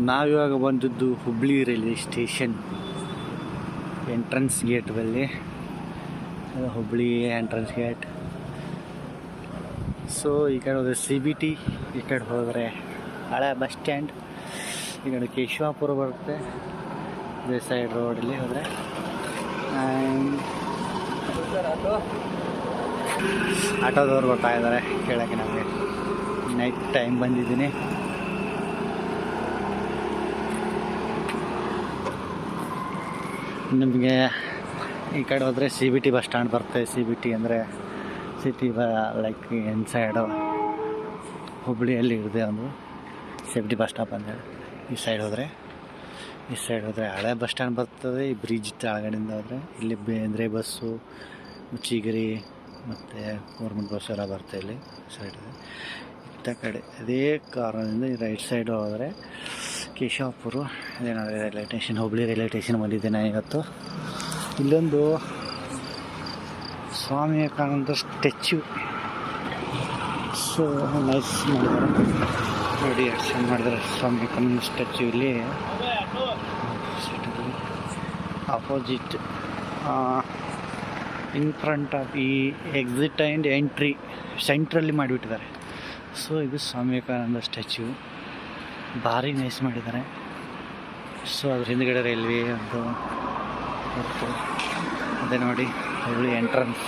ನಾವಿವಾಗ ಬಂದಿದ್ದು Hubli railway station entrance gate ಬಳಿ. Hubli entrance gate. ಸೊ ಈ ಕಡೆ ಹೋದರೆ CBT, ಈ ಕಡೆ ಹೋದರೆ ಹಳೆ ಬಸ್ ಸ್ಟ್ಯಾಂಡ್, ಈ ಕಡೆ ಕೇಶವಾಪುರ ಬರುತ್ತೆ. ಇದೇ ಸೈಡ್ ರೋಡಲ್ಲಿ ಹೋದರೆ ಆಟೋದವ್ರು ಬರ್ತಾ ಇದ್ದಾರೆ ಕೇಳೋಕ್ಕೆ. ನಮಗೆ ನೈಟ್ ಟೈಮ್ ಬಂದಿದ್ದೀನಿ. ನಿಮಗೆ ಈ ಕಡೆ ಹೋದರೆ CBT ಬಸ್ ಸ್ಟ್ಯಾಂಡ್ ಬರುತ್ತೆ. CBT ಅಂದರೆ ಸಿಟಿ ಲೈಕ್ ಇನ್ಸೈಡು ಹುಬ್ಳಿಯಲ್ಲಿ ಇದೆ ಒಂದು CBT ಬಸ್ ಸ್ಟಾಪ್ ಅಂದರೆ. ಈ ಸೈಡ್ ಹೋದರೆ ಹಳೆ ಬಸ್ ಸ್ಟ್ಯಾಂಡ್ ಬರ್ತದೆ. ಈ ಬ್ರಿಡ್ಜ್ ಕೆಳಗಡೆಯಿಂದ ಹೋದರೆ ಇಲ್ಲಿ ಬೇಂದ್ರೆ ಬಸ್ಸು, ಚಿಗರಿ ಮತ್ತು ಗೌರ್ಮೆಂಟ್ ಬಸ್ ಎಲ್ಲ ಬರುತ್ತೆ. ಇಲ್ಲಿ ಸೈಡ್ ಇತ್ತ ಕಡೆ ಅದೇ ಕಾರಣದಿಂದ ಈ ರೈಟ್ ಸೈಡ್ ಹೋದರೆ ಕೇಶವಾಪುರ. ಅದೇನೋ railway station, Hubli railway station ಬಂದಿದ್ದೇನೆ ಇವತ್ತು. ಇಲ್ಲೊಂದು Swami Vivekananda statue. So nice ಮಾಡಿದ್ದಾರೆ ನೋಡಿ, ಎಷ್ಟು ಚೆಂದ ಮಾಡಿದ್ದಾರೆ ಸ್ವಾಮಿ ವಿವೇಕಾನಂದ ಸ್ಟ್ಯಾಚ್ಯೂ. ಇಲ್ಲಿ ಅಪೋಸಿಟ್ ಇನ್ ಫ್ರಂಟ್ ಆಫ್ ಈ ಎಕ್ಸಿಟ್ ಆ್ಯಂಡ್ ಎಂಟ್ರಿ ಸೆಂಟ್ರಲ್ಲಿ ಮಾಡಿಬಿಟ್ಟಿದ್ದಾರೆ. ಸೊ ಇದು ಸ್ವಾಮಿ ವಿವೇಕಾನಂದ ಸ್ಟ್ಯಾಚ್ಯೂ ಭಾರಿ ನೈಸ್ ಮಾಡಿದ್ದಾರೆ. ಸೊ ಅದ್ರ ಹಿಂದ್ಗಡೆ ರೈಲ್ವೆ ಒಂದು ಮತ್ತು ಅದೇ ನೋಡಿ ಹುಬ್ಳಿ ಎಂಟ್ರೆನ್ಸ್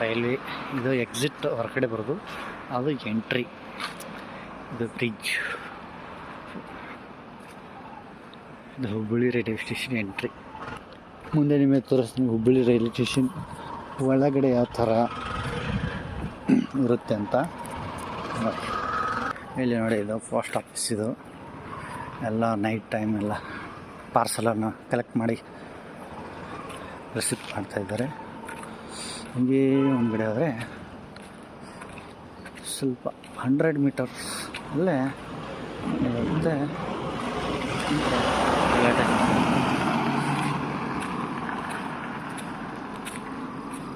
ರೈಲ್ವೆ. ಇದು ಎಕ್ಸಿಟ್ ಹೊರಗಡೆ ಬರೋದು, ಅದು ಎಂಟ್ರಿ. ಇದು ಬ್ರಿಡ್ಜ್, ಇದು ಹುಬ್ಬಳ್ಳಿ ರೈಲ್ವೆ ಸ್ಟೇಷನ್ ಎಂಟ್ರಿ. ಮುಂದೆ ನಿಮಗೆ ತೋರಿಸ್ತೀನಿ ಹುಬ್ಬಳ್ಳಿ ರೈಲ್ವೆ ಸ್ಟೇಷನ್ ಒಳಗಡೆ ಯಾವ ಥರ ಇರುತ್ತೆ ಅಂತ. ಇಲ್ಲಿ ನೋಡಿ, ಇದು ಪೋಸ್ಟ್ ಆಫೀಸ್. ಇದು ಎಲ್ಲ ನೈಟ್ ಟೈಮ್ ಎಲ್ಲ ಪಾರ್ಸಲನ್ನು ಕಲೆಕ್ಟ್ ಮಾಡಿ ರಿಸೀವ್ ಮಾಡ್ತಾಯಿದ್ದಾರೆ. ಹೀಗೆ ಒಂದುಗಡೆ ಹೋದರೆ ಸ್ವಲ್ಪ 100 ಮೀಟರ್ಸ್ ಅಲ್ಲೇ ಇರುತ್ತೆ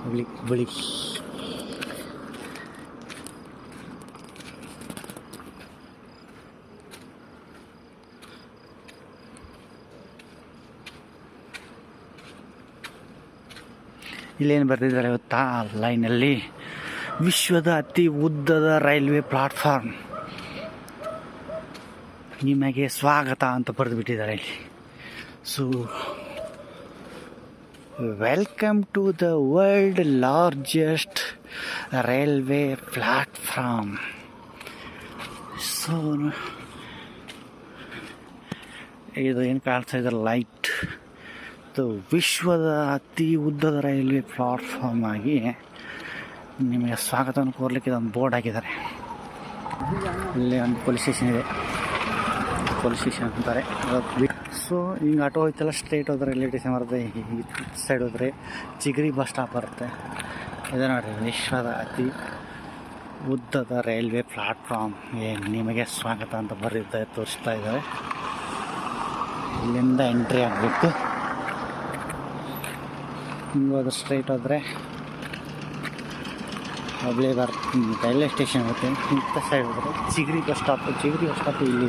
ಹುಬ್ಳಿ. ಇಲ್ಲೇನು ಬರೆದಿದ್ದಾರೆ ಗೊತ್ತಾ ಲೈನಲ್ಲಿ? ವಿಶ್ವದ ಅತಿ ಉದ್ದದ ರೈಲ್ವೆ ಪ್ಲಾಟ್ಫಾರ್ಮ್, ನಿಮಗೆ ಸ್ವಾಗತ ಅಂತ ಬರೆದು ಬಿಟ್ಟಿದ್ದಾರೆ ಇಲ್ಲಿ. So welcome to the world largest railway platform. So ಇದು ಏನು ಕಾಣಿಸ್ತಾ ಇದ್ದಾರೆ ಲೈಟ್. ವಿಶ್ವದ ಅತಿ ಉದ್ದದ ರೈಲ್ವೆ ಪ್ಲಾಟ್ಫಾರ್ಮ್ ಆಗಿ ನಿಮಗೆ ಸ್ವಾಗತವನ್ನು ಕೋರ್ಲಿಕ್ಕೆ ಒಂದು ಬೋರ್ಡ್ ಹಾಕಿದ್ದಾರೆ. ಇಲ್ಲಿ ಒಂದು ಪೊಲೀಸ್ ಸ್ಟೇಷನ್ ಇದೆ, ಪೊಲೀಸ್ ಸ್ಟೇಷನ್ ಅಂತಾರೆ. ಸೊ ಹಿಂಗೆ ಆಟೋ ಹೋಯ್ತಲ್ಲ, ಸ್ಟ್ರೈಟ್ ಹೋದ್ರೆ ರೈಲ್ವೆ ಸ್ಟೇಷನ್ ಬರುತ್ತೆ. ಈ ಸೈಡ್ ಹೋದರೆ ಚಿಗರಿ ಬಸ್ ಸ್ಟಾಪ್ ಬರುತ್ತೆ. ಇದೆ ನೋಡಿ, ವಿಶ್ವದ ಅತಿ ಉದ್ದದ ರೈಲ್ವೆ ಪ್ಲಾಟ್ಫಾರ್ಮ್ ನಿಮಗೆ ಸ್ವಾಗತ ಅಂತ ತೋರಿಸ್ತಾ ಇದ್ದಾರೆ. ಇಲ್ಲಿಂದ ಎಂಟ್ರಿ ಆಗಬೇಕು. ಹಿಂಗೆ ಹೋದ್ರೆ ಸ್ಟ್ರೈಟ್ ಹೋದರೆ ಹುಬ್ಳಿ ರೈಲ್ವೆ ಸ್ಟೇಷನ್ ಆಗುತ್ತೆ. ಇಂಥ ಸೈಡ್ ಹೋದರೆ ಚಿಗರಿ ಬಸ್ ಸ್ಟಾಪ್ ಇಲ್ಲಿ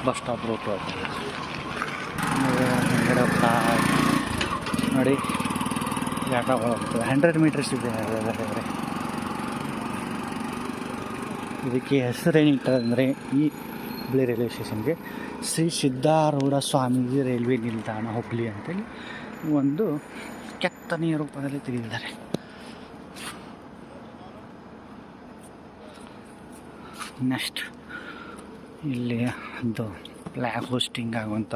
ಬಸ್ ಸ್ಟಾಪ್ ರೂಟ್ ಹೋಗ್ತದೆ. ಹೊರಗಡೆ ಹೋಗ್ತಾ ನೋಡಿ, ಆಟೋ ಹೋಗ್ತದೆ. 100 ಮೀಟರ್ಸ್ ಇದೆ. ಇದಕ್ಕೆ ಹೆಸರೇನಿಟ್ಟಂದರೆ ಈ ಹುಬ್ಳಿ ರೈಲ್ವೆ ಸ್ಟೇಷನ್ಗೆ ಶ್ರೀ ಸಿದ್ಧಾರೂಢ ಸ್ವಾಮೀಜಿ ರೈಲ್ವೆ ನಿಲ್ದಾಣ ಹುಬ್ಳಿ ಅಂತೇಳಿ ಒಂದು ಕೆತ್ತನೆಯ ರೂಪದಲ್ಲಿ ತೆಗೆದಿದ್ದಾರೆ. ನೆಕ್ಸ್ಟ್ ಇಲ್ಲಿ ಒಂದು ಫ್ಲ್ಯಾಗ್ ಹೋಸ್ಟಿಂಗ್ ಆಗುವಂಥ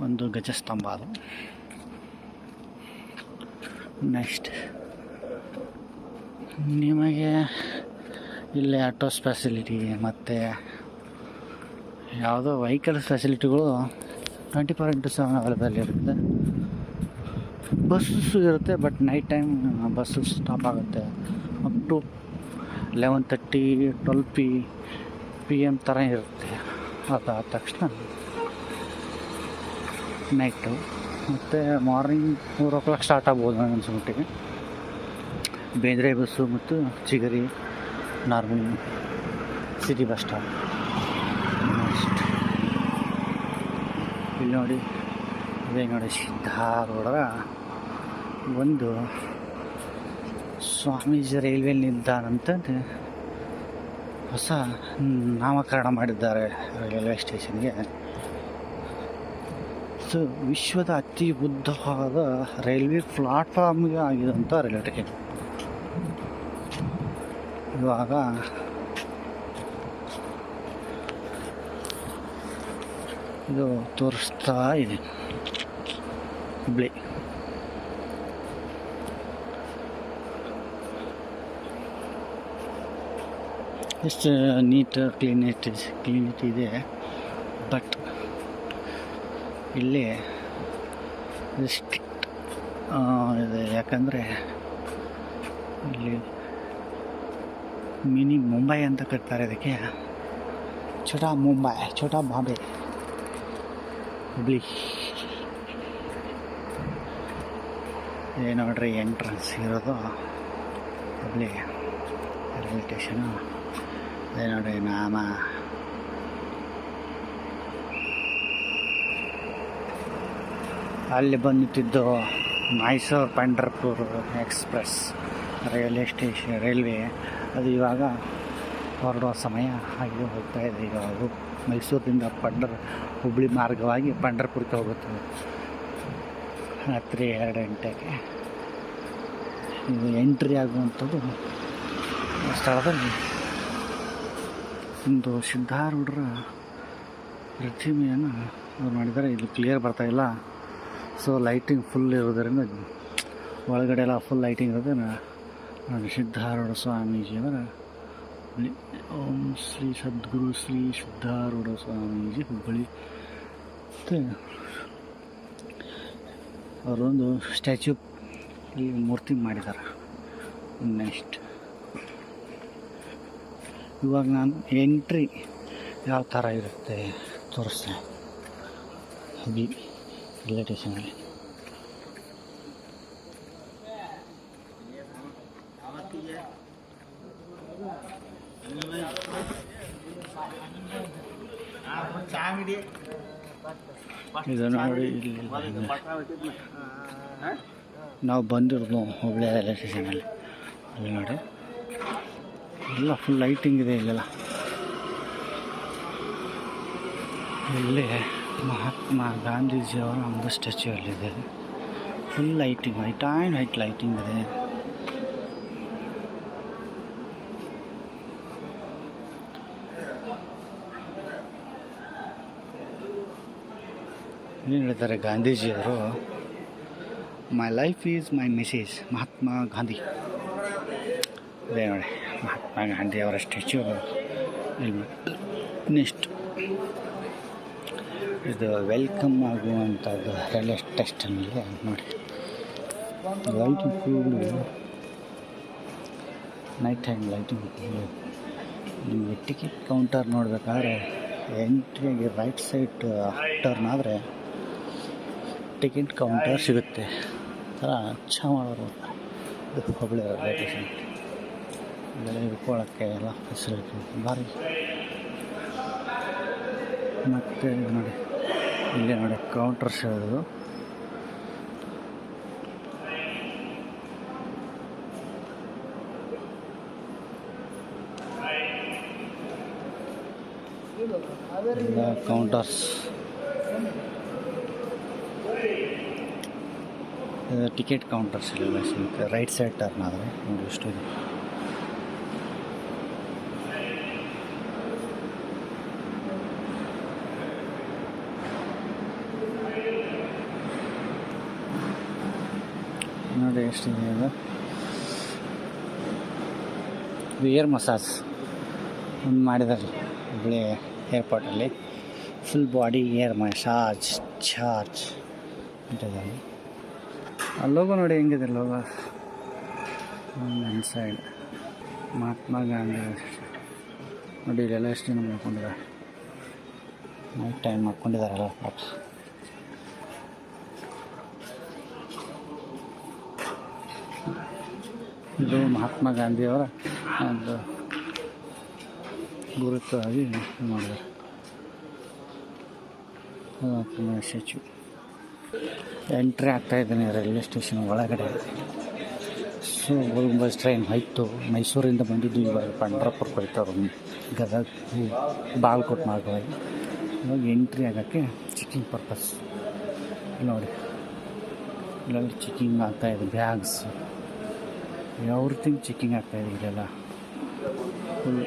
ಒಂದು ಗಜಸ್ತಂಭ ಅದು. ನೆಕ್ಸ್ಟ್ ನಿಮಗೆ ಇಲ್ಲಿ ಆಟೋಸ್ ಫೆಸಿಲಿಟಿ ಮತ್ತು ಯಾವುದೋ ವೆಹಿಕಲ್ಸ್ ಫೆಸಿಲಿಟಿಗಳು 24/7 ಅವೈಲೇಬಲ್ ಇರುತ್ತೆ. ಬಸ್ಸು ಇರುತ್ತೆ, but night time bus stop ಆಗುತ್ತೆ. ಅಪ್ ಟು 11:30 12 PM ಥರ ಇರುತ್ತೆ. ಅದಾದ ತಕ್ಷಣ ನೈಟು ಮತ್ತು ಮಾರ್ನಿಂಗ್ 4 o'clock ಸ್ಟಾರ್ಟ್ ಆಗ್ಬೋದು ನನಗೆ ಅನ್ಸ್ಬಿಟ್ಟಿಗೆ. ಬೇಂದ್ರೆ ಬಸ್ಸು ಮತ್ತು ಚಿಗರಿ ನಾರ್ಮಲ್ ಸಿಟಿ ಬಸ್ ಸ್ಟಾಪ್. ಇಲ್ಲಿ ನೋಡಿ, ಇದೇ ನೋಡಿ ಧಾರವಾಡ ಒಂದು ಸ್ವಾಮೀಜಿ ರೈಲ್ವೆ ನಿಲ್ದಾಣ ಅಂತಂದು ಹೊಸ ನಾಮಕರಣ ಮಾಡಿದ್ದಾರೆ ರೈಲ್ವೆ ಸ್ಟೇಷನ್ಗೆ. ಸೊ ವಿಶ್ವದ ಅತಿ ಉದ್ದವಾದ ರೈಲ್ವೆ ಪ್ಲಾಟ್ಫಾರ್ಮ್ಗೆ ಆಗಿದಂಥ ರೈಲ್ವೆ ಸ್ಟೇಷನ್. ಇವಾಗ ಇದು ತೋರಿಸ್ತಾ ಇದೆ ಹುಬ್ಳಿ. ಎಷ್ಟು ನೀಟ್ ಕ್ಲೀನಿಟಿ ಇದೆ. ಬಟ್ ಇಲ್ಲಿ ಸ್ಟ್ರಿಕ್ಟ್ ಇದೆ, ಯಾಕಂದರೆ ಇಲ್ಲಿ ಮಿನಿ ಮುಂಬೈ ಅಂತ ಕಟ್ತಾರೆ ಇದಕ್ಕೆ. ಛೋಟಾ ಮುಂಬೈ, ಛೋಟಾ ಬಾಂಬೆ, ಹುಬ್ಳಿ. ಇದೇ ನೋಡ್ರಿ ಎಂಟ್ರೆನ್ಸ್ ಇರೋದು ಹುಬ್ಳಿ ರೈಲ್ವೆ ಸ್ಟೇಷನು. ಅದೇ ನೋಡ್ರಿ ನಾಮ. ಅಲ್ಲಿ ಬಂದಿದ್ದು ಮೈಸೂರು ಪಂಢರಪುರ ಎಕ್ಸ್ಪ್ರೆಸ್ ರೈಲ್ವೆ. ಅದು ಇವಾಗ ಹೊರಡುವ ಸಮಯ ಆಗಿ ಹೋಗ್ತಾ ಇದೆ. ಈಗ ಅದು ಮೈಸೂರಿನಿಂದ ಹುಬ್ಳಿ ಮಾರ್ಗವಾಗಿ ಪಂಢರಪುರಕ್ಕೆ ಹೋಗುತ್ತದೆ ರಾತ್ರಿ 2 ಗಂಟೆಗೆ. ಇದು ಎಂಟ್ರಿ ಆಗುವಂಥದ್ದು ಸ್ಥಳದಲ್ಲಿ ಒಂದು ಸಿದ್ಧಾರೂಢರ ಪ್ರತಿಮೆಯನ್ನು ಮಾಡಿದ್ದಾರೆ. ಇದು ಕ್ಲಿಯರ್ ಬರ್ತಾಯಿಲ್ಲ. ಸೊ ಲೈಟಿಂಗ್ ಫುಲ್ ಇರೋದರಿಂದ ಒಳಗಡೆ ಎಲ್ಲ ಫುಲ್ ಲೈಟಿಂಗ್ ಇರೋದನ್ನು ಸಿದ್ಧಾರೂಢ ಸ್ವಾಮೀಜಿಯವರ ಓಂ ಶ್ರೀ ಸದ್ಗುರು ಶ್ರೀ ಸಿದ್ಧಾರೂಢ ಸ್ವಾಮೀಜಿ ಹುಬ್ಬಳ್ಳಿ ಮತ್ತು ಅವರೊಂದು ಸ್ಟ್ಯಾಚ್ಯೂ ಈ ಮೂರ್ತಿ ಮಾಡಿದ್ದಾರೆ. ನೆಕ್ಸ್ಟ್ ಇವಾಗ ನಾನು ಎಂಟ್ರಿ ಯಾವ ಥರ ಇರುತ್ತೆ ತೋರಿಸ್ತೇನೆ ಹುಬ್ಳಿ ರೈಲ್ವೆ ಸ್ಟೇಷನಲ್ಲಿ. ಇದು ನೋಡಿ, ಇಲ್ಲಿ ನಾವು ಬಂದಿರೋದು ಹುಬ್ಳಿ ರೈಲ್ವೆ ಸ್ಟೇಷನಲ್ಲಿ. ಅಲ್ಲಿ ನೋಡಿ ಎಲ್ಲ ಫುಲ್ ಲೈಟಿಂಗ್ ಇದೆ ಇಲ್ಲೆಲ್ಲ. ಇಲ್ಲಿ ಮಹಾತ್ಮ ಗಾಂಧೀಜಿಯವರ ಒಂದು ಸ್ಟ್ಯಾಚ್ಯೂ ಅಲ್ಲಿದೆ. ಫುಲ್ ಲೈಟಿಂಗ್, ವೈಟ್ ಲೈಟಿಂಗ್ ಇದೆ. ಏನು ಹೇಳ್ತಾರೆ ಗಾಂಧೀಜಿಯವರು? My life is my message, Mahatma Gandhi. ಅದೇ ನೋಡಿ ಮಹಾತ್ಮ ಗಾಂಧಿಯವರ ಸ್ಟ್ಯಾಚ್ಯೂ. ನೆಕ್ಸ್ಟ್ ಇದು ವೆಲ್ಕಮ್ ಆಗುವಂಥದ್ದು ರೈಲ್ವೆ ಸ್ಟೇಷನ್ಗೆ ನೋಡಿ. Lighting full night time lighting. ನಿಮಗೆ ಟಿಕೆಟ್ ಕೌಂಟರ್ ನೋಡಬೇಕಾದ್ರೆ ಎಂಟ್ರಿಗೆ ರೈಟ್ ಸೈಡ್ ಟರ್ನ್ ಆದರೆ ಟಿಕೆಟ್ ಕೌಂಟರ್ ಸಿಗುತ್ತೆ. ಥರ ಮಾಡೋರು. ಇದು ಹುಬ್ಬಳ್ಳಿ ರೈಲ್ವೆ ಸ್ಟೇಷನ್. ಇದೆಲ್ಲ ಇಟ್ಕೊಳ್ಳೋಕ್ಕೆ ಎಲ್ಲ ಫೆಸಿಲಿಟಿ ಭಾರಿ. ಮತ್ತು ನೋಡಿ, ಇಲ್ಲಿ ನೋಡಿ ಕೌಂಟರ್ಸ್ ಇರೋದು. ಕೌಂಟರ್ಸ್ ಟಿಕೆಟ್ ಕೌಂಟರ್ಸ್ ಇಲ್ಲ ಸಿಗುತ್ತೆ. ರೈಟ್ ಸೈಡ್ ಟರ್ನ್ ಆದರೆ ನೋಡಿ ಎಷ್ಟು ಇದೆ. ನೋಡಿ ಎಷ್ಟಿದೆ ಅದು. ಏರ್ ಮಸಾಜ್ ಒಂದು ಮಾಡಿದ್ದಾರೆ ಹುಬ್ಬಳ್ಳಿ ಏರ್ಪೋರ್ಟಲ್ಲಿ. Full body air massage charge ಅಂತಿದ್ದಾರೆ. ಆ ಲೋಗೋ ನೋಡಿ ಹೆಂಗಿದೆ ಲೋಗೋ. ನನ್ನ ಸೈಡ್ ಮಹಾತ್ಮ ಗಾಂಧಿ ನೋಡಿ. ಇಲ್ಲೆಲ್ಲ ಎಷ್ಟು ಜನ ಮಾಡ್ಕೊಂಡಿದ್ದಾರೆ. ನೈಟ್ ಟೈಮ್ ಮಾಡ್ಕೊಂಡಿದ್ದಾರಲ್ಲ ಪಾಪ. ಇದು ಮಹಾತ್ಮ ಗಾಂಧಿಯವರ ಒಂದು ಗುರುತಾಗಿ ಮಾಡಿದ್ದಾರೆ. ಸ್ಟ್ಯಾಚ್ಯೂ. ಎಂಟ್ರಿ ಆಗ್ತಾ ಇದ್ದೀನಿ ರೈಲ್ವೆ ಸ್ಟೇಷನ್ ಒಳಗಡೆ. ಸೊ ಬಸ್ ಟ್ರೈನ್ ಹೋಯ್ತು. ಮೈಸೂರಿಂದ ಬಂದಿದ್ದು ಇವಾಗ ಪಂಡ್ರಾಪುರಕ್ಕೆ ಹೋಯ್ತವ್ರು, ಗದಗ ಬಾಗಲಕೋಟೆ ಮಾರ್ಗವಾಗಿ. ಇವಾಗ ಎಂಟ್ರಿ ಆಗೋಕ್ಕೆ ಚೆಕಿಂಗ್ ಪರ್ಪಸ್ ನೋಡಿ. ಇಲ್ಲೆಲ್ಲ ಚೆಕಿಂಗ್ ಆಗ್ತಾಯಿದೆ. ಬ್ಯಾಗ್ಸ್ ಎವ್ರಿಥಿಂಗ್ ಚೆಕಿಂಗ್ ಆಗ್ತಾಯಿದೆ. ಇಲ್ಲೆಲ್ಲ ಫುಲ್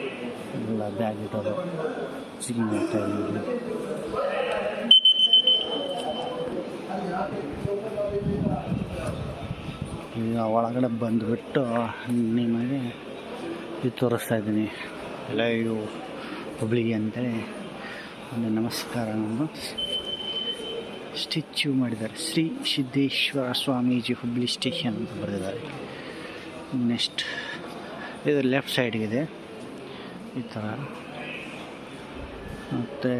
ಎಲ್ಲ ಬ್ಯಾಗ್ ಇಟ್ಟೋದು ಚೆಕಿಂಗ್ ಆಗ್ತಾಯಿದೆ. ಈಗ ಒಳಗಡೆ ಬಂದುಬಿಟ್ಟು ನಿಮಗೆ ಇದು ತೋರಿಸ್ತಾ ಇದ್ದೀನಿ. ಲೈವ್ ಹುಬ್ಳಿಗೆ ಅಂತೇಳಿ ಒಂದು ನಮಸ್ಕಾರ ನಮ್ಮ ಸ್ಟ್ಯಾಚ್ಯೂ ಮಾಡಿದ್ದಾರೆ. ಶ್ರೀ ಸಿದ್ದೇಶ್ವರ ಸ್ವಾಮೀಜಿ ಹುಬ್ಳಿ ಸ್ಟೇಷನ್ ಅಂತ ಬರೆದಿದ್ದಾರೆ. ನೆಕ್ಸ್ಟ್ ಇದು ಲೆಫ್ಟ್ ಸೈಡ್ಗಿದೆ ಈ ಥರ. ಮತ್ತು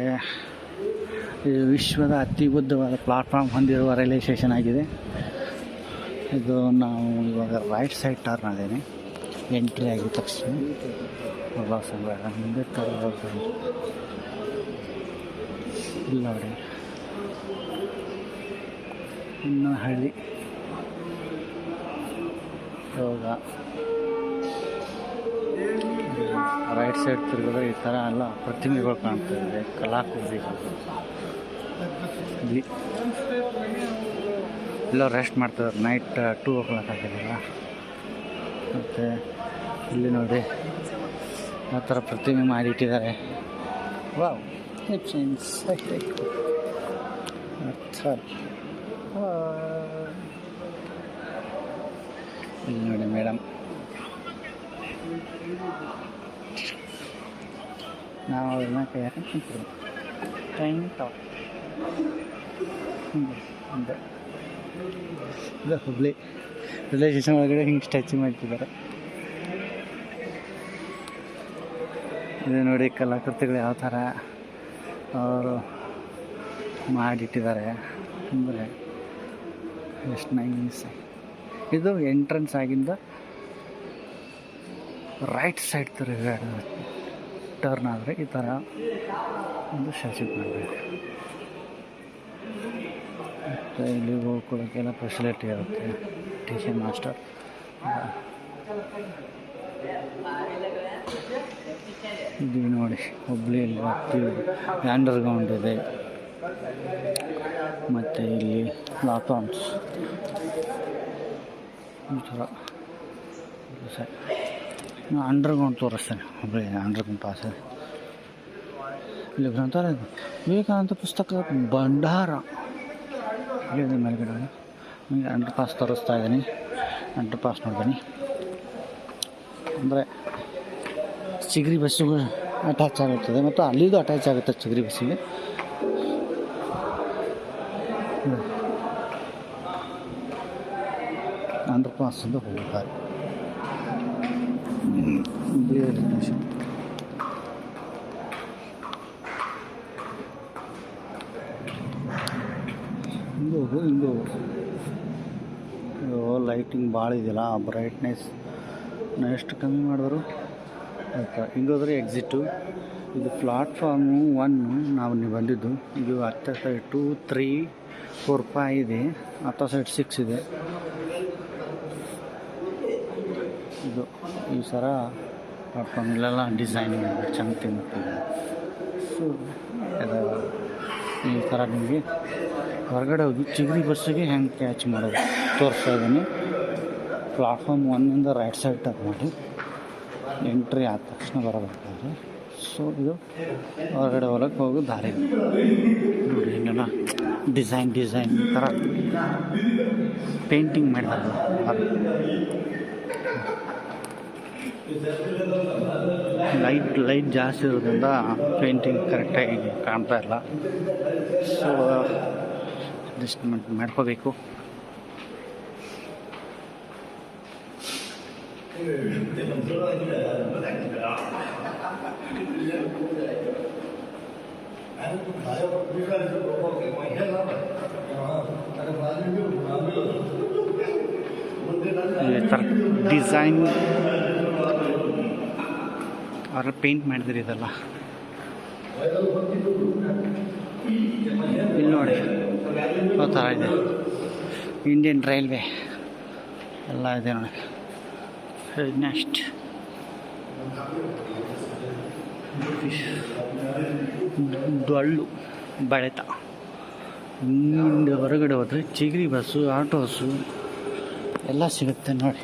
ಇದು ವಿಶ್ವದ ಅತಿ ಉದ್ದವಾದ ಪ್ಲಾಟ್ಫಾರ್ಮ್ ಹೊಂದಿರುವ ರೈಲ್ವೆ ಸ್ಟೇಷನ್ ಆಗಿದೆ. ಇದು ನಾವು ಇವಾಗ ರೈಟ್ ಸೈಡ್ ಟರ್ನ್ ಆದೇನೆ. ಎಂಟ್ರಿ ಆಗಿದ ತಕ್ಷಣ ಮುಂದೆ ಇಲ್ಲ ನೋಡಿ, ಇನ್ನು ಹಳ್ಳಿ ಇವಾಗ ರೈಟ್ ಸೈಡ್ ತಿರುಗಿದ್ರೆ ಈ ಥರ ಎಲ್ಲ ಪ್ರತಿಮೆಗಳು ಕಾಣ್ತಾ ಇದೆ, ಕಲಾಕೃತಿಗಳು. ಇಲ್ಲಿ ಎಲ್ಲ ರೆಸ್ಟ್ ಮಾಡ್ತಿದ್ದಾರೆ. ನೈಟ್ 2 o'clock ಆಗಿದೆಯಲ್ಲ. ಮತ್ತು ಇಲ್ಲಿ ನೋಡಿ ಆ ಥರ ಪ್ರತಿಮೆ ಮಾಡಿಟ್ಟಿದ್ದಾರೆ. ವಾವ್, ಇಲ್ಲಿ ನೋಡಿ ಮೇಡಮ್, ನಾವು ಅದನ್ನ ಯಾಕೆ ಕುಂತೀವಿ ಟೈಮ್ ಹಿಂಗೆ ಇದು ಹುಬ್ಳಿ ರೈಲ್ವೆ ಸ್ಟೇಷನ್ ಒಳಗಡೆ ಹಿಂಗೆ ಸ್ಟ್ಯಾಚ್ಯೂ ಮಾಡ್ತಿದ್ದಾರೆ. ಇದು ನೋಡಿ ಕಲಾಕೃತಿಗಳು ಯಾವ ಥರ ಅವರು ಮಾಡಿಟ್ಟಿದ್ದಾರೆ ಅಂದರೆ ಎಷ್ಟು ನೈಸ್. ಇದು ಎಂಟ್ರೆನ್ಸ್ ಆಗಿಂದ ರೈಟ್ ಸೈಡ್ ಟರ್ನ್ ಆದರೆ ಈ ಥರ ಒಂದು ಸ್ಟ್ಯಾಚ್ಯೂ ಮಾಡಬೇಕು. ಮತ್ತು ಇಲ್ಲಿ ಹೋಗ್ಕೊಳ್ಳೋಕ್ಕೆಲ್ಲ ಫೆಸಿಲಿಟಿ ಇರುತ್ತೆ. ಟೀಚಿಂಗ್ ಮಾಸ್ಟರ್ ಇದು ನೋಡಿ ಹುಬ್ಳಿಯಲ್ಲಿ ಅಂಡರ್ಗ್ರೌಂಡ್ ಇದೆ. ಮತ್ತು ಇಲ್ಲಿ ಪ್ಲಾಟ್ಫಾರ್ಮ್ಸ್ ಈ ಥರ ಅಂಡರ್ಗ್ರೌಂಡ್ ತೋರಿಸ್ತೇನೆ. ಹುಬ್ಳಿ ಅಂಡರ್ಗ್ರೌಂಡ್ ಪಾಸ್ ಇಲ್ಲಿ ಗ್ರಂಥಾಲಯ ವಿವೇಕಾನಂದ ಪುಸ್ತಕ ಭಂಡಾರ ಇಲ್ಲಿದೆ ಮೇಲ್ಗಡೆ. ನಿಮಗೆ ಅಂಡರ್ ಪಾಸ್ ತೋರಿಸ್ತಾ ಇದ್ದೀನಿ. ಅಂಡರ್ ಪಾಸ್ ನೋಡ್ತೀನಿ ಅಂದರೆ ಚಿಗರಿ ಬಸ್ಸುಗಳು ಅಟ್ಯಾಚ್ ಆಗುತ್ತದೆ ಮತ್ತು ಅಲ್ಲಿದು ಅಟ್ಯಾಚ್ ಆಗುತ್ತೆ ಚಿಗರಿ ಬಸ್ಸಿಗೆ. ಅಂಡರ್ ಪಾಸ್ ಅಂತ ಹೋಗ್ತಾರೆ. ಹಿಂಗೂ ಲೈಟಿಂಗ್ ಭಾಳ ಇದೆಯಲ್ಲ, ಬ್ರೈಟ್ನೆಸ್ ಎಷ್ಟು ಕಮ್ಮಿ ಮಾಡಿದ್ರು ಆಯಿತಾ. ಹಿಂಗೋದ್ರೆ ಎಕ್ಸಿಟು. ಇದು ಪ್ಲಾಟ್ಫಾರ್ಮು 1 ನಾವು ಬಂದಿದ್ದು. ಇದು ಹತ್ತ ಸೈಡ್ 2, 3, 4, 5 ಇದೆ. ಹತ್ತ ಸೈಡ್ 6 ಇದೆ. ಇದು ಈ ಥರ ಪ್ಲಾಟ್ಫಾರ್ಮ್ ಇಲ್ಲೆಲ್ಲ ಡಿಸೈನಿಂಗ್ ಚೆಂದ ತಿನ್ನುತ್ತಿದೆ. ಸೊ ಅದು ಈ ಥರ ನಿಮಗೆ ಹೊರಗಡೆ ಹೋಗಿ ಚಿಗರಿ ಬಸ್ಸಿಗೆ ಹೆಂಗೆ ಕ್ಯಾಚ್ ಮಾಡೋದು ತೋರಿಸ್ತಾ ಇದ್ದೀನಿ. ಪ್ಲಾಟ್ಫಾರ್ಮ್ 1 ರೈಟ್ ಸೈಡ್ ಟರ್ನ್ ಮಾಡಿ ಎಂಟ್ರಿ ಆದ ತಕ್ಷಣ ಬರಬೇಕಾದ್ರೆ. ಸೊ ಇದು ಹೊರಗಡೆ ಹೊಲಕ್ಕೆ ಹೋಗೋ ದಾರಿ ನೋಡಿ. ಹಿಂಗೆಲ್ಲ ಡಿಸೈನ್ ಈ ಥರ ಪೇಂಟಿಂಗ್ ಮಾಡಿದ್ದಾರೆ. ಲೈಟ್ ಜಾಸ್ತಿ ಇರೋದ್ರಿಂದ ಪೇಂಟಿಂಗ್ ಕರೆಕ್ಟಾಗಿ ಕಾಣ್ತಾ ಇಲ್ಲ. ಸೊ ಅಡ್ಜಸ್ಟ್ಮೆಂಟ್ ಮಾಡ್ಕೋಬೇಕು. ಈ ಥರ ಡಿಸೈನ್ ಅವ್ರ ಪೇಂಟ್ ಮಾಡಿದ್ರಿ ಇದೆಲ್ಲ. ಇಲ್ಲಿ ನೋಡಿ ಆ ಥರ ಇದೆ. ಇಂಡಿಯನ್ ರೈಲ್ವೆ ಎಲ್ಲ ಇದೆ ನೋಡಿ. ನೆಕ್ಸ್ಟ್ ಡೊಳ್ಳು ಬಳೆತ. ಹಿಂದೆ ಹೊರಗಡೆ ಹೋದರೆ ಚಿಗರಿ ಬಸ್ಸು, ಆಟೋಸು ಎಲ್ಲ ಸಿಗುತ್ತೆ ನೋಡಿ.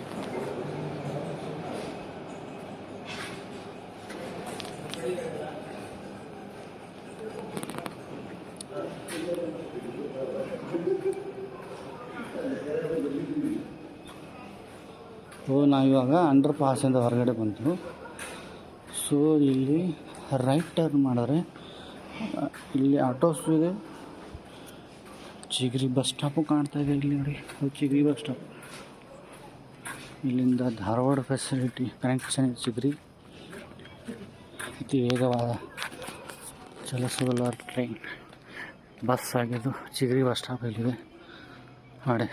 ನಾವಿವಾಗ ಅಂಡರ್ ಪಾಸಿಂದ ಹೊರಗಡೆ ಬಂತು. ಸೊ ಇಲ್ಲಿ ರೈಟ್ ಟರ್ನ್ ಮಾಡಿದ್ರೆ ಇಲ್ಲಿ ಆಟೋಸು ಇದೆ. ಚಿಗರಿ ಬಸ್ ಸ್ಟಾಪು ಕಾಣ್ತಾ ಇದೆ ಇಲ್ಲಿ ನೋಡಿ. ಚಿಗರಿ ಬಸ್ ಸ್ಟಾಪ್. ಇಲ್ಲಿಂದ ಧಾರವಾಡ ಫೆಸಿಲಿಟಿ ಕನೆಕ್ಷನ್ ಚಿಗರಿ. ಅತಿ ವೇಗವಾದ ಚಲಿಸಬಲ್ಲ ಟ್ರೈನ್ ಬಸ್ ಆಗಿದ್ದು ಚಿಗರಿ ಬಸ್ ಸ್ಟಾಪ್ ಇಲ್ಲಿದೆ ನೋಡಿ.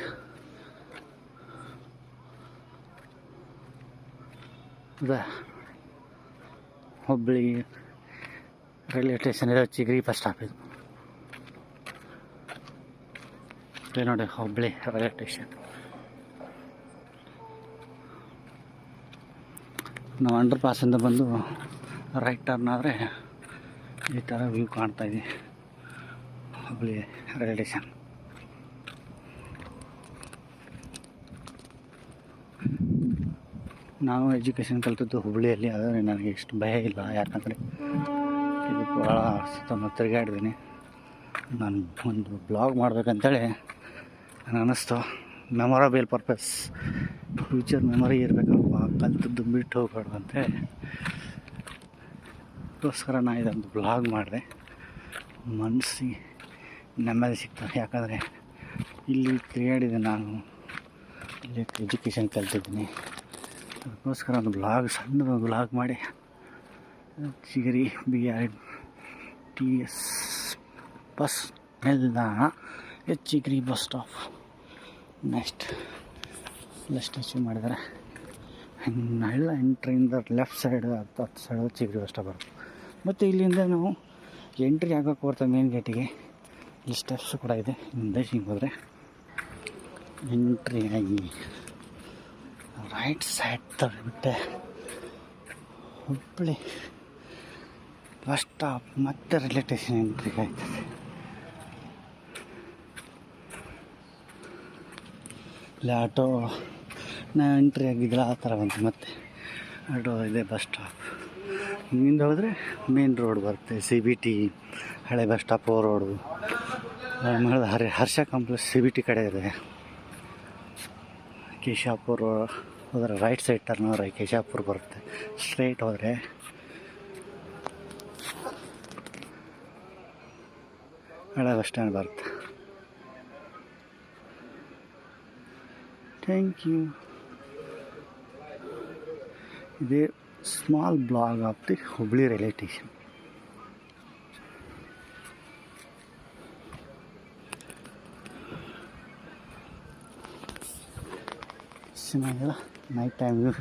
ಹುಬ್ಬಳ್ಳಿ ರೈಲ್ವೆ ಸ್ಟೇಷನ್ ಇದೆ, ಚಿಗರಿ ಬಸ್ ಸ್ಟಾಪ್ ಇದು ನೋಡಿ. Hubballi railway station. ನಾವು ಅಂಡರ್ ಪಾಸಿಂದ ಬಂದು ರೈಟ್ ಟರ್ನ್ ಆದರೆ ಈ ಥರ ವ್ಯೂ ಕಾಣ್ತಾ ಇದೆ ಹುಬ್ಬಳ್ಳಿ ರೈಲ್ವೆ ಸ್ಟೇಷನ್. ನಾವು ಎಜುಕೇಷನ್ ಕಲಿತದ್ದು ಹುಬ್ಬಳ್ಳಿಯಲ್ಲಿ, ಆದರೆ ನನಗೆ ಇಷ್ಟು ಭಯ ಇಲ್ಲ. ಯಾಕಂದರೆ ಇದು ಭಾಳ ಸುತ್ತಮುತ್ತ ತಿರುಗಾಡಿದ್ದೀನಿ. ನಾನು ಒಂದು ಬ್ಲಾಗ್ ಮಾಡಬೇಕಂತೇಳಿ ನನಗೆ ಅನ್ನಿಸ್ತು. ಮೆಮೊರಬಲ್ ಪರ್ಪಸ್, ಫ್ಯೂಚರ್ ಮೆಮೊರಿ ಇರಬೇಕಪ್ಪ, ಕಲಿತದ್ದು ಬಿಟ್ಟು ಹೋಗ್ಬಾರ್ದು ಅಂತೇಳಿ ಅದಕ್ಕೋಸ್ಕರ ನಾನು ಇದೊಂದು ಬ್ಲಾಗ್ ಮಾಡಿದೆ. ಮನಸ್ಸಿಗೆ ನೆಮ್ಮದಿ ಸಿಗ್ತದೆ. ಯಾಕಂದರೆ ಇಲ್ಲಿ ತಿರುಗಾಡಿದೆ ನಾನು, ಇಲ್ಲಿ ಎಜುಕೇಷನ್ ಕಲಿತಿದ್ದೀನಿ. ಅದಕ್ಕೋಸ್ಕರ ಒಂದು ಬ್ಲಾಗ್, ಸಣ್ಣದು ಬ್ಲಾಗ್ ಮಾಡಿ ಚಿಗರಿ BRTS ಬಸ್ ನಿಲ್ದಾಣ, ಚಿಗರಿ ಬಸ್ ಸ್ಟಾಪ್. ನೆಕ್ಸ್ಟ್ ಅಚೀವ್ ಮಾಡಿದರೆ ಎಲ್ಲ ಎಂಟ್ರಿಯಿಂದ ಲೆಫ್ಟ್ ಸೈಡ್ 10 ಸೈಡ್ ಚಿಗರಿ ಬಸ್ ಸ್ಟಾಪ್ ಬರುತ್ತೆ. ಮತ್ತು ಇಲ್ಲಿಂದ ನಾವು ಎಂಟ್ರಿ ಆಗೋಕ್ಕೆ ಬರ್ತದೆ ಮೇನ್ ಗೇಟಿಗೆ. ಇಲ್ಲಿ ಸ್ಟೆಪ್ಸ್ ಕೂಡ ಇದೆ. ಹಿಂದೆ ಹೋದರೆ ಎಂಟ್ರಿ ಆಗಿ ರೈಟ್ ಸೈಡ್ ತಗೊಂಡ್ಬಿಟ್ಟೆ ಹುಬ್ಬಳ್ಳಿ ಬಸ್ ಸ್ಟಾಪ್ ಮತ್ತು ರೈಲ್ವೆ ಸ್ಟೇಷನ್ ಎಂಟ್ರಿ ಆಯ್ತದೆ. ಇಲ್ಲಿ ಆಟೋ ನಾವು ಎಂಟ್ರಿ ಆಗಿದ್ರೆ ಆ ಥರ ಬಂತು. ಮತ್ತು ಆಟೋ ಇದೆ, ಬಸ್ ಸ್ಟಾಪ್. ಹಿಂದಿಂದ ಹೋದರೆ ಮೇನ್ ರೋಡ್ ಬರುತ್ತೆ, CBT ಹಳೆ ಬಸ್ ಸ್ಟಾಪ್ ರೋಡು. ಹರ್ಷ ಕಾಂಪ್ಲೆಕ್ಸ್ CBT ಕಡೆ ಇದೆ. ಕೇಶಾಪುರ ಹೋದರೆ ರೈಟ್ ಸೈಡ್ ಟರ್ನ್ ಹೋದರೆ ಕೇಶಾಪುರ ಬರುತ್ತೆ. ಸ್ಟ್ರೈಟ್ ಹೋದರೆ ಹಳೆ ಬಸ್ ಸ್ಟ್ಯಾಂಡ್ ಬರುತ್ತೆ. Thank you. ಇದೇ small blog of the Hubballi railway station. ಚೆನ್ನಾಗಿಲ್ಲ night time view.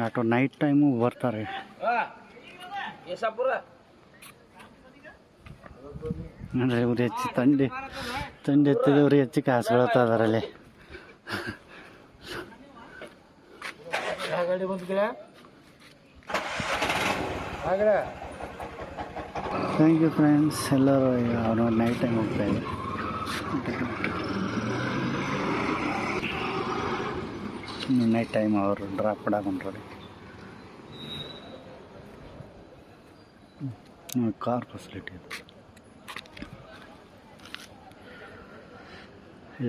Auto night time ಬರ್ತಾರೆ. ಅಂದರೆ ಇವ್ರು ಹೆಚ್ಚು ತಂಡಿ ಎತ್ತಿದವ್ರು ಹೆಚ್ಚು ಕಾಸು ಬೀಳ್ತಾ ಅದರಲ್ಲಿ. Thank you friends. ಎಲ್ಲರೂ ಅವನು ನೈಟ್ ಟೈಮ್ ಹೋಗ್ತಾಯಿದ್ದೆ. ನೈಟ್ ಟೈಮ್ ಅವರು ಡ್ರಾಪ್ ಮಾಡಾಕೊಂಡ್ರಿ. ಕಾರ್ ಫೆಸಿಲಿಟಿ ಇದೆ.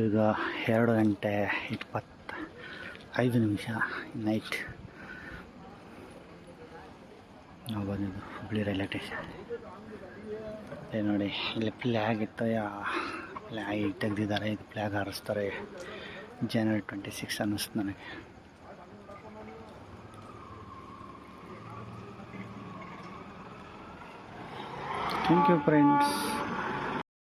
ಈಗ 2:25 ನೈಟ್ ನಾವು ಬಂದಿದ್ದು ಹುಬ್ಬಳ್ಳಿ ರೈಲ್ವೆ ಸ್ಟೇಷನ್. ಅದೇ ನೋಡಿ ಇಲ್ಲಿ ಫ್ಲ್ಯಾಗ್ ಇತ್ತು, ಫ್ಲ್ಯಾಗ್ ತೆಗೆದಿದ್ದಾರೆ. ಇದು ಫ್ಲ್ಯಾಗ್ ಹಾರಿಸ್ತಾರೆ January 26 ಅನ್ನಿಸ್ತು ನನಗೆ. Thank you friends.